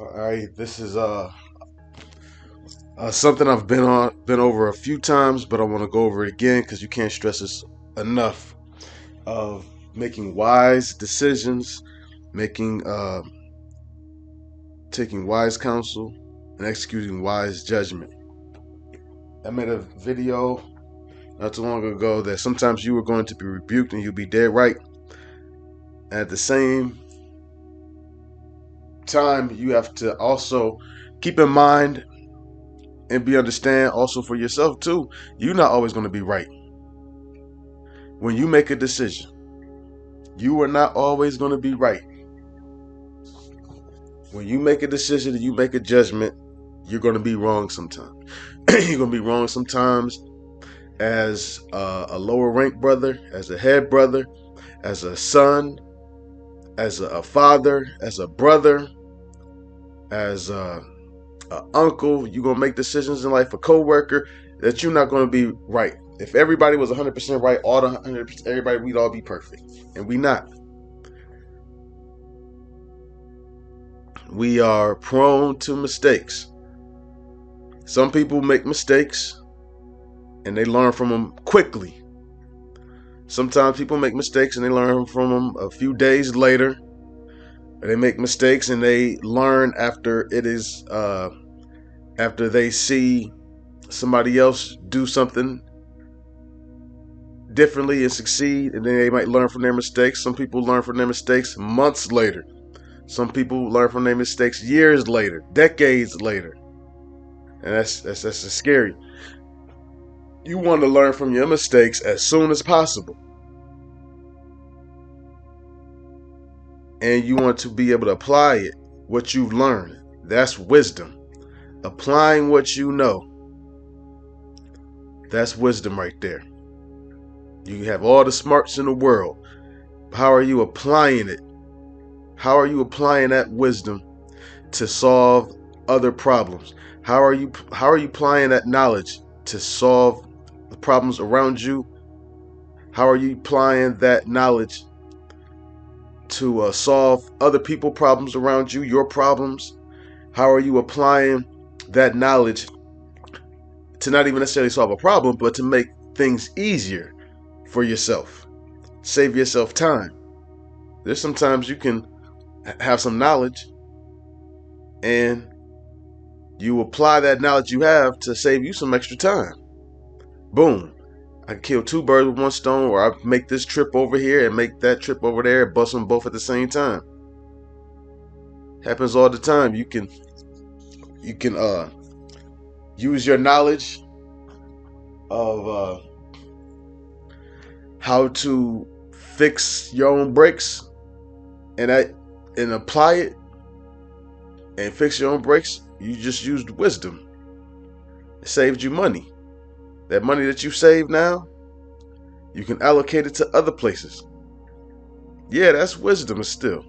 All right, this is something I've been over a few times, but I want to go over it again because you can't stress this enough. Of making wise decisions, making taking wise counsel, and executing wise judgment. I made a video not too long ago that sometimes you are going to be rebuked and you'll be dead right. At the same time, you have to also keep in mind and be understand also for yourself too. You're not always going to be right. When you make a decision, you are not always going to be right. When you make a decision and you make a judgment, you're going to be wrong sometimes. You're going to be wrong sometimes as a lower ranked brother, as a head brother, as a son, as a father, as a brother, as a uncle. You're going to make decisions in life, a co-worker, that you're not going to be right. If everybody was 100% right, all the 100%, everybody, we'd all be perfect. And we not. We are prone to mistakes. Some people make mistakes and they learn from them quickly. Sometimes people make mistakes and they learn from them a few days later. They make mistakes and they learn after after they see somebody else do something differently and succeed, and then they might learn from their mistakes. Some people learn from their mistakes months later. Some people learn from their mistakes years later, decades later. And that's scary. You want to learn from your mistakes as soon as possible. And you want to be able to apply it, what you've learned. That's wisdom. Applying what you know. That's wisdom right there. You have all the smarts in the world. How are you applying it? How are you applying that wisdom to solve other problems? How are you applying that knowledge to solve the problems around you? How are you applying that knowledge to solve other people's problems around you, your problems? How are you applying that knowledge to not even necessarily solve a problem, but to make things easier for yourself? Save yourself time. There's sometimes you can have some knowledge and you apply that knowledge you have to save you some extra time. Boom. I can kill two birds with one stone, or I make this trip over here and make that trip over there and bust them both at the same time. Happens all the time. You can use your knowledge of how to fix your own brakes and apply it and fix your own brakes. You just used wisdom. It saved you money. That money that you save now, you can allocate it to other places. Yeah, that's wisdom still.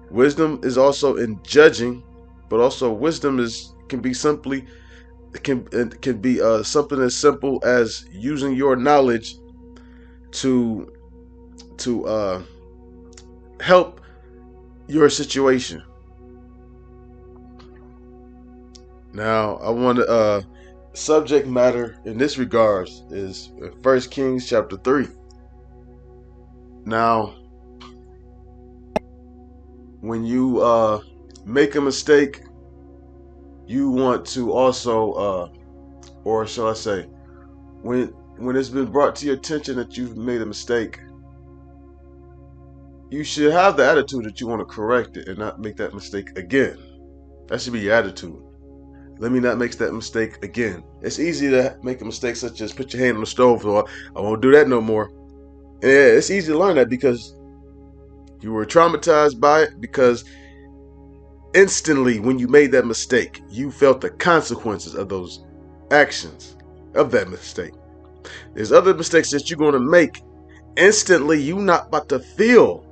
Wisdom is also in judging, but also wisdom can be something as simple as using your knowledge to help your situation. Now, I want to subject matter in this regards is 1kings chapter 3. Now, when you make a mistake, you want to also or shall I say, when it's been brought to your attention that you've made a mistake, you should have the attitude that you want to correct it and not make that mistake again. That should be your attitude. Let me not make that mistake again. It's easy to make a mistake such as put your hand on the stove, or I won't do that no more. Yeah, it's easy to learn that because you were traumatized by it, because instantly when you made that mistake, you felt the consequences of those actions, of that mistake. There's other mistakes that you're going to make. Instantly, you're not about to feel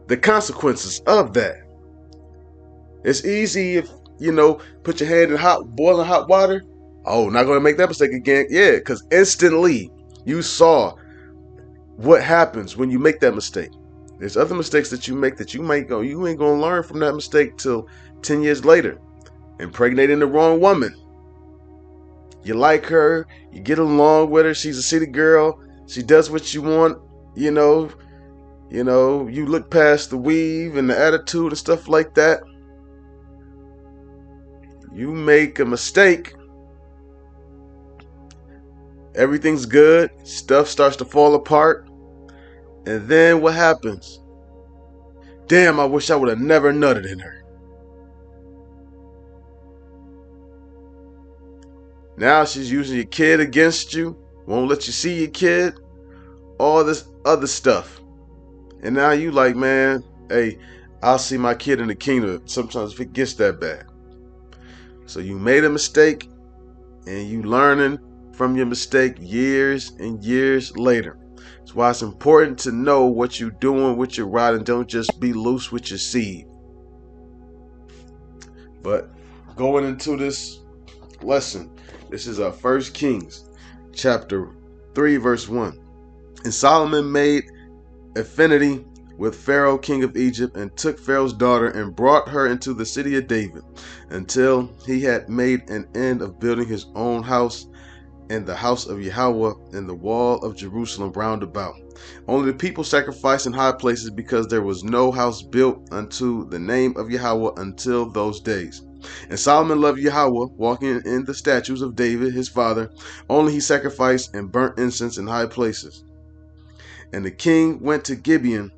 the consequences of that. It's easy if, put your hand in boiling hot water. Oh, not going to make that mistake again. Yeah, because instantly you saw what happens when you make that mistake. There's other mistakes that you make that you ain't gonna learn from that mistake till 10 years later. Impregnating the wrong woman. You like her, you get along with her, she's a city girl, she does what you want, you know, you look past the weave and the attitude and stuff like that. You make a mistake, everything's good, stuff starts to fall apart, and then what happens? Damn, I wish I would have never nutted in her. Now she's using your kid against you, won't let you see your kid, all this other stuff. And now you like, man, hey, I'll see my kid in the kingdom sometimes if it gets that bad. So you made a mistake and you learning from your mistake years and years later. That's why it's important to know what you're doing with your rod and don't just be loose with your seed. But going into this lesson, this is 1 Kings chapter 3 verse 1. And Solomon made affinity with Pharaoh, king of Egypt, and took Pharaoh's daughter and brought her into the city of David until he had made an end of building his own house and the house of Yahweh and the wall of Jerusalem round about. Only the people sacrificed in high places because there was no house built unto the name of Yahweh until those days. And Solomon loved Yahweh, walking in the statutes of David his father. Only he sacrificed and burnt incense in high places. And the king went to Gibeon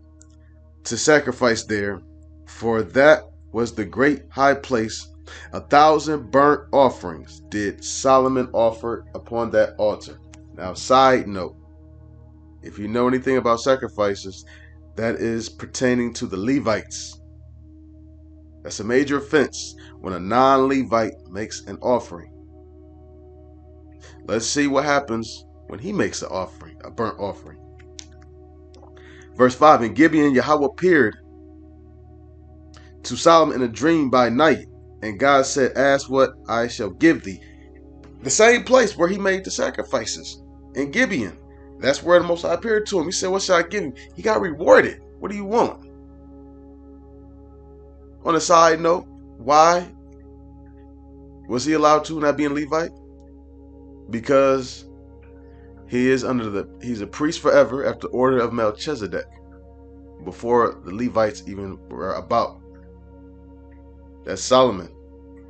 to sacrifice there, for that was the great high place. 1,000 burnt offerings did Solomon offer upon that altar. Now, side note, if you know anything about sacrifices, that is pertaining to the Levites. That's a major offense when a non-Levite makes an offering. Let's see what happens when he makes an offering, a burnt offering. Verse 5, in Gibeon, Yahweh appeared to Solomon in a dream by night. And God said, ask what I shall give thee. The same place where he made the sacrifices, in Gibeon. That's where the Most High appeared to him. He said, what shall I give him? He got rewarded. What do you want? On a side note, why was he allowed to not be in Levite? Because he's a priest forever after the order of Melchizedek, before the Levites even were about. That's Solomon,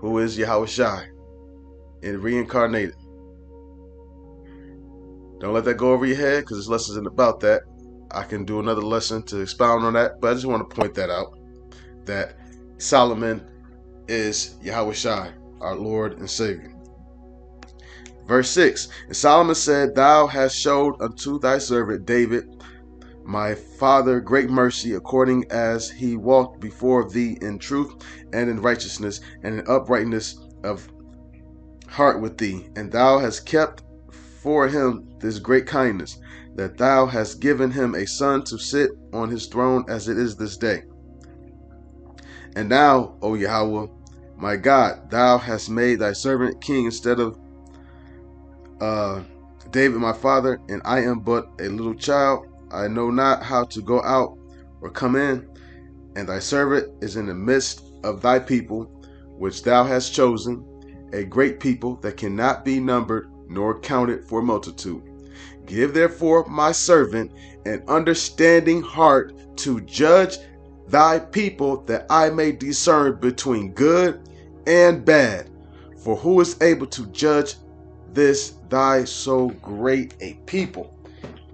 who is Yahweh Shai and reincarnated. Don't let that go over your head, because this lesson isn't about that. I can do another lesson to expound on that, but I just want to point that out, that Solomon is Yahweh Shai, our Lord and Savior. Verse 6, and Solomon said, thou hast showed unto thy servant David, my father, great mercy, according as he walked before thee in truth and in righteousness and in uprightness of heart with thee. And thou hast kept for him this great kindness, that thou hast given him a son to sit on his throne as it is this day. And now, O Yahweh, my God, thou hast made thy servant king instead of David my father, and I am but a little child. I know not how to go out or come in, and thy servant is in the midst of thy people, which thou hast chosen, a great people that cannot be numbered nor counted for multitude. Give therefore my servant an understanding heart to judge thy people, that I may discern between good and bad. For who is able to judge this thy so great a people?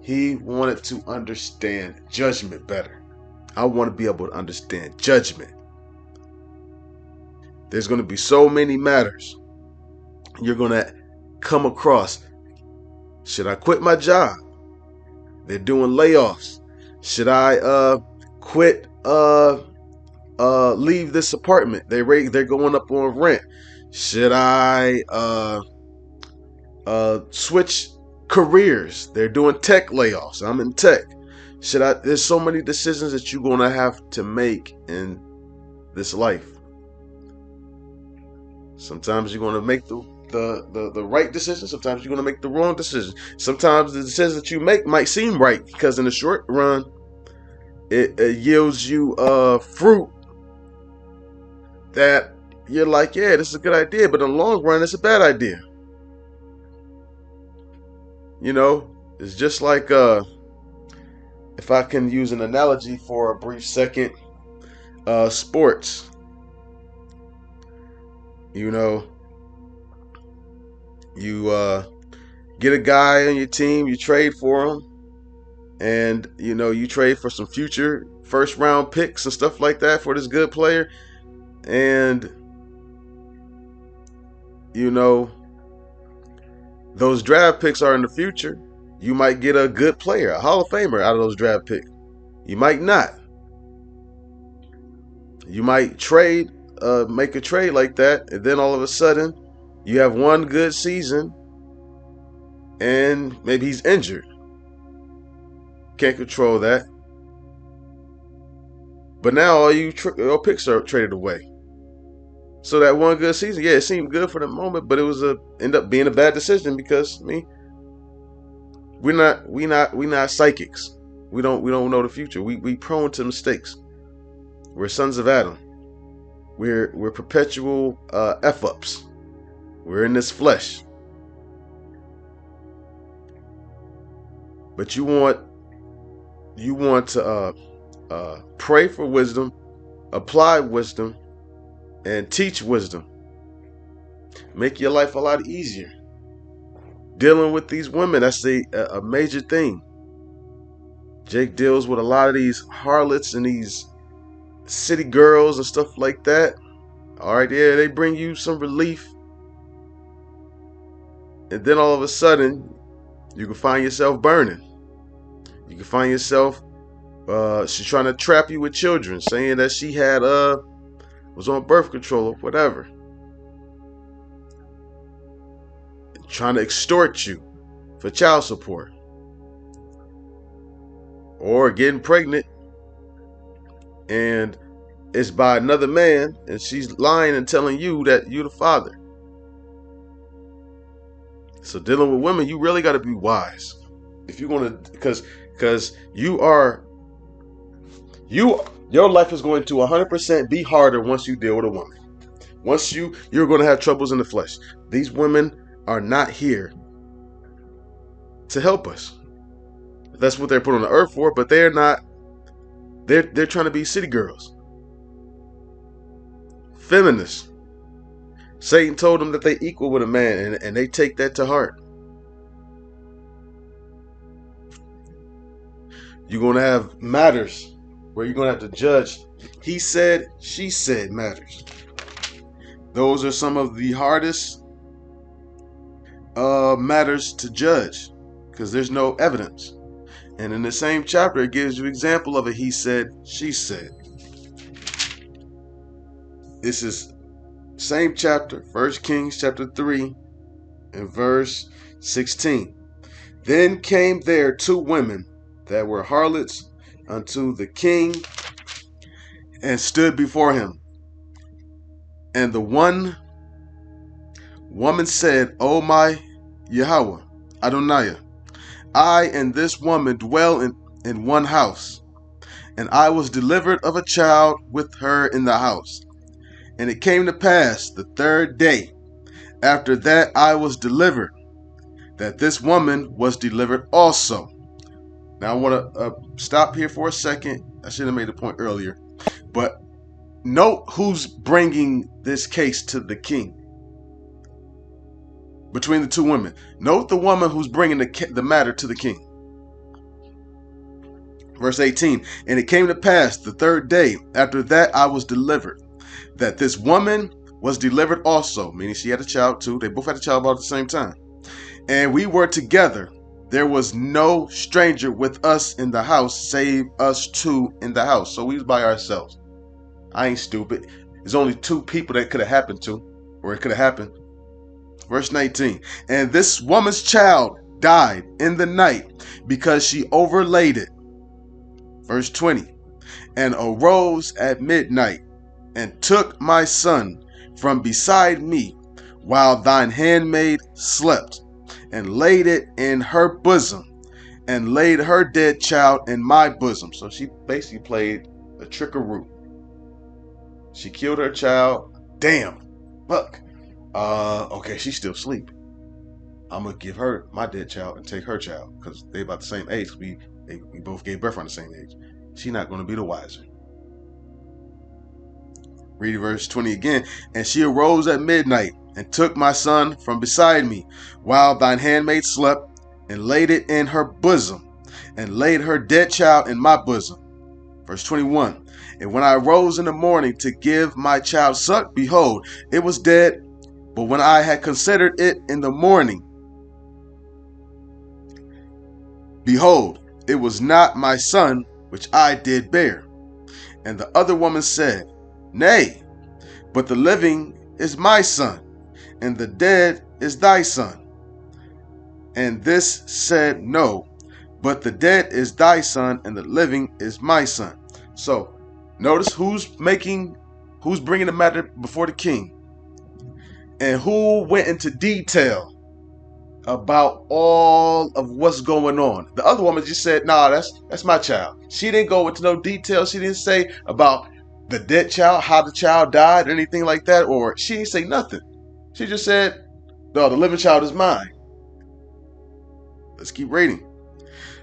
He wanted to understand judgment better. I want to be able to understand judgment. There's going to be so many matters you're going to come across. Should I quit my job? They're doing layoffs. Should I quit leave this apartment? They're going up on rent. Should I switch careers? They're doing tech layoffs. I'm in tech. There's so many decisions that you're going to have to make in this life. Sometimes you're going to make the right decision. Sometimes you're going to make the wrong decision. Sometimes the decisions that you make might seem right, because in the short run, it yields you fruit that you're like, yeah, this is a good idea, but in the long run, it's a bad idea. You know, it's just like if I can use an analogy for a brief second, sports. You know, you get a guy on your team, you trade for him, and you know you trade for some future first round picks and stuff like that for this good player, and you know those draft picks are in the future. You might get a good player, a Hall of Famer out of those draft picks. You might not. You might trade, make a trade like that, and then all of a sudden you have one good season and maybe he's injured. Can't control that. But now all your picks are traded away. So that one good season, yeah, it seemed good for the moment, but it was end up being a bad decision because we're not psychics. We don't know the future. We prone to mistakes. We're sons of Adam. We're perpetual f ups. We're in this flesh. But you want to pray for wisdom, apply wisdom, and teach wisdom. Make your life a lot easier. Dealing with these women, that's a major thing. Jake deals with a lot of these harlots and these city girls and stuff like that. All right, yeah, they bring you some relief. And then all of a sudden, you can find yourself burning. You can find yourself, she's trying to trap you with children, saying that she had, was on birth control or whatever. Trying to extort you for child support. Or getting pregnant and it's by another man and she's lying and telling you that you're the father. So dealing with women, you really got to be wise. If you're going to, because your life is going to 100% be harder once you deal with a woman. Once you're going to have troubles in the flesh. These women are not here to help us. That's what they're put on the earth for, but they're not. They're trying to be city girls. Feminists. Satan told them that they equal with a man, and they take that to heart. You're going to have matters where you're going to have to judge. He said, she said matters. Those are some of the hardest matters to judge because there's no evidence. And in the same chapter, it gives you an example of a he said, she said. This is same chapter, 1kings chapter 3 and verse 16. Then came there 2 women that were harlots unto the king and stood before him. And the one woman said, O my Yahweh, Adonai, I and this woman dwell in one house, and I was delivered of a child with her in the house. And it came to pass the 3rd day after that I was delivered, that this woman was delivered also. Now I want to stop here for a second. I should have made a point earlier. But note who's bringing this case to the king. Between the 2 women. Note the woman who's bringing the matter to the king. Verse 18. And it came to pass the 3rd day after that I was delivered, that this woman was delivered also. Meaning she had a child too. They both had a child about at the same time. And we were together. There was no stranger with us in the house, save us 2 in the house. So we was by ourselves. I ain't stupid. There's only 2 people that could have happened to, or it could have happened. Verse 19. And this woman's child died in the night because she overlaid it. Verse 20. And arose at midnight and took my son from beside me while thine handmaid slept, and laid it in her bosom, and laid her dead child in my bosom. So she basically played a trickaroo. She killed her child. Damn. Fuck. Okay, she's still asleep. I'm gonna give her my dead child and take her child because they about the same age. We both gave birth on the same age. She's not gonna be the wiser. Read verse 20 again. And she arose at midnight and took my son from beside me, while thine handmaid slept, and laid it in her bosom, and laid her dead child in my bosom. Verse 21. And when I arose in the morning to give my child suck, behold, it was dead. But when I had considered it in the morning, behold, it was not my son which I did bear. And the other woman said, Nay, but the living is my son, and the dead is thy son. And this said, No, but the dead is thy son, and the living is my son. So notice who's bringing the matter before the king, and who went into detail about all of what's going on. The other woman just said, nah, that's my child. She didn't go into no detail. She didn't say about the dead child, how the child died, or anything like that, or she didn't say nothing. She just said, no, the living child is mine. Let's keep reading.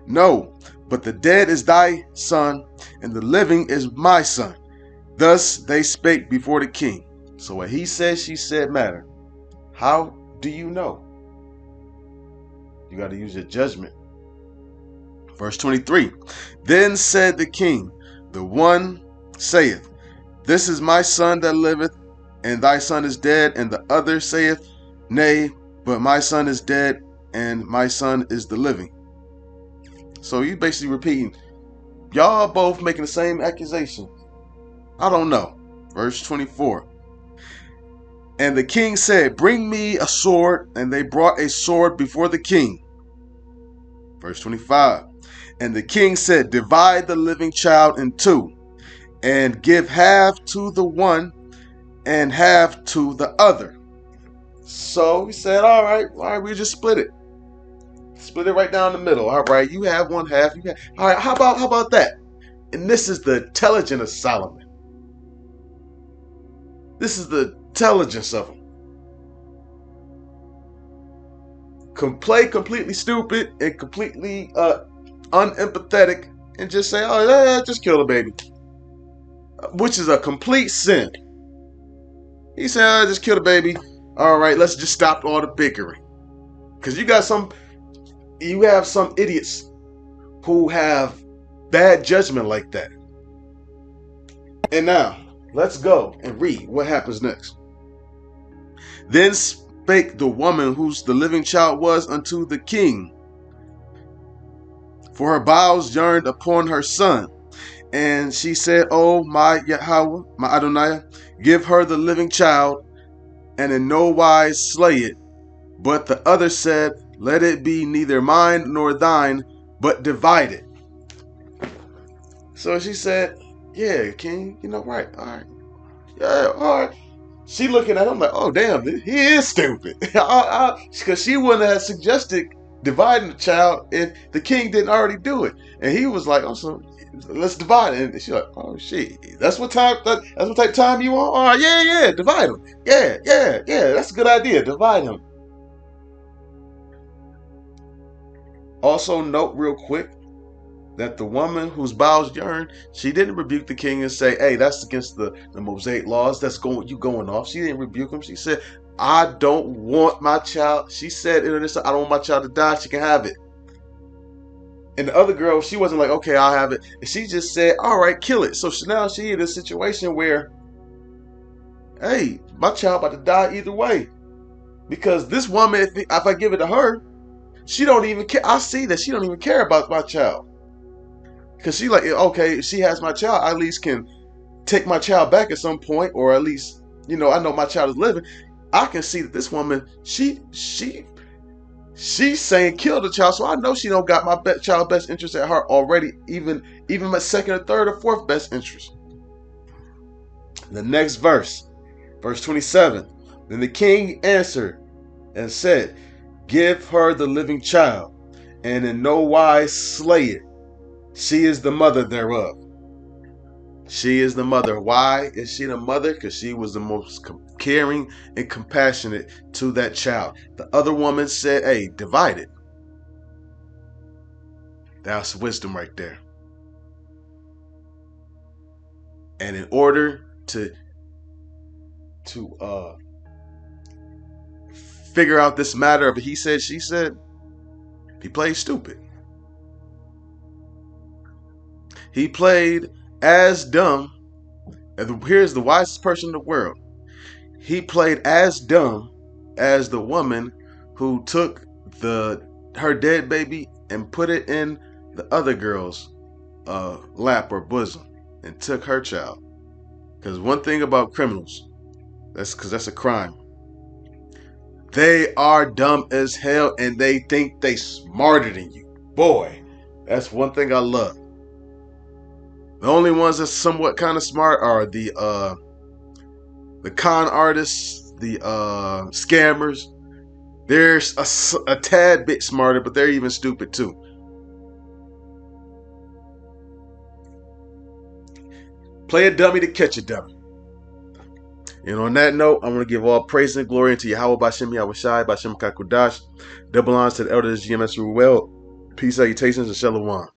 No, but the dead is thy son, and the living is my son. Thus they spake before the king. So what he said, she said matter. How do you know? You got to use your judgment. Verse 23. Then said the king, the one saith, This is my son that liveth, and thy son is dead. And the other saith, Nay, but my son is dead, and my son is the living. So you basically repeating, y'all both making the same accusation. I don't know. Verse 24. And the king said, Bring me a sword. And they brought a sword before the king. Verse 25. And the king said, Divide the living child in two, and give half to the one and half to the other. So he said, all right, we just split it. Split it right down the middle. All right, you have one half. All right, how about that? And this is the intelligence of Solomon. This is the intelligence of him. Play completely stupid and completely unempathetic and just say, oh, yeah, just kill the baby. Which is a complete sin. He said, oh, just kill the baby. All right, let's just stop all the bickering. Because you have some idiots who have bad judgment like that. And now, let's go and read what happens next. Then spake the woman whose the living child was unto the king, for her bowels yearned upon her son. And she said, Oh, my Yahweh, my Adonai, give her the living child, and in no wise slay it. But the other said, Let it be neither mine nor thine, but divide it. So she said, Yeah, king, right, all right. Yeah, all right. She looking at him like, oh, damn, he is stupid. Because she wouldn't have suggested dividing the child if the king didn't already do it. And he was like, oh, so let's divide it. And she's like, oh, shit, that's what type of time you want? Oh, yeah, divide them. Yeah, that's a good idea. Divide him. Also note real quick that the woman whose bowels yearned, she didn't rebuke the king and say, hey, that's against the Mosaic laws. That's going off. She didn't rebuke him. She said, I don't want my child. She said, I don't want my child to die. She can have it. And the other girl, she wasn't like, okay, I'll have it. And she just said, all right, kill it. So now she in a situation where, hey, my child about to die either way. Because this woman, if I give it to her, she don't even care. I see that she don't even care about my child. Because she like, okay, if she has my child, I at least can take my child back at some point, or at least, I know my child is living. I can see that this woman, she's saying kill the child, so I know she don't got my child best interest at heart already, even my second or third or fourth best interest. The next verse 27. Then the king answered and said, Give her the living child, and in no wise slay it. She is the mother thereof. She is the mother. Why is she the mother? Because she was the most caring and compassionate to that child. The other woman said, hey, divide it. That's wisdom right there. And in order to figure out this matter of he said, she said, he played stupid. He played as dumb. And here's the wisest person in the world. He played as dumb as the woman who took her dead baby and put it in the other girl's lap or bosom and took her child. Because one thing about criminals, that's a crime. They are dumb as hell and they think they smarter than you. Boy, that's one thing I love. The only ones that's somewhat kind of smart are the con artists, the scammers. They're a tad bit smarter, but they're even stupid too. Play a dummy to catch a dummy. And on that note, I'm going to give all praise and glory unto Yahweh Bashem Yahushai Bashem Kakudash. Double honors to the elders GMS Ruel. Peace, salutations, and shalom.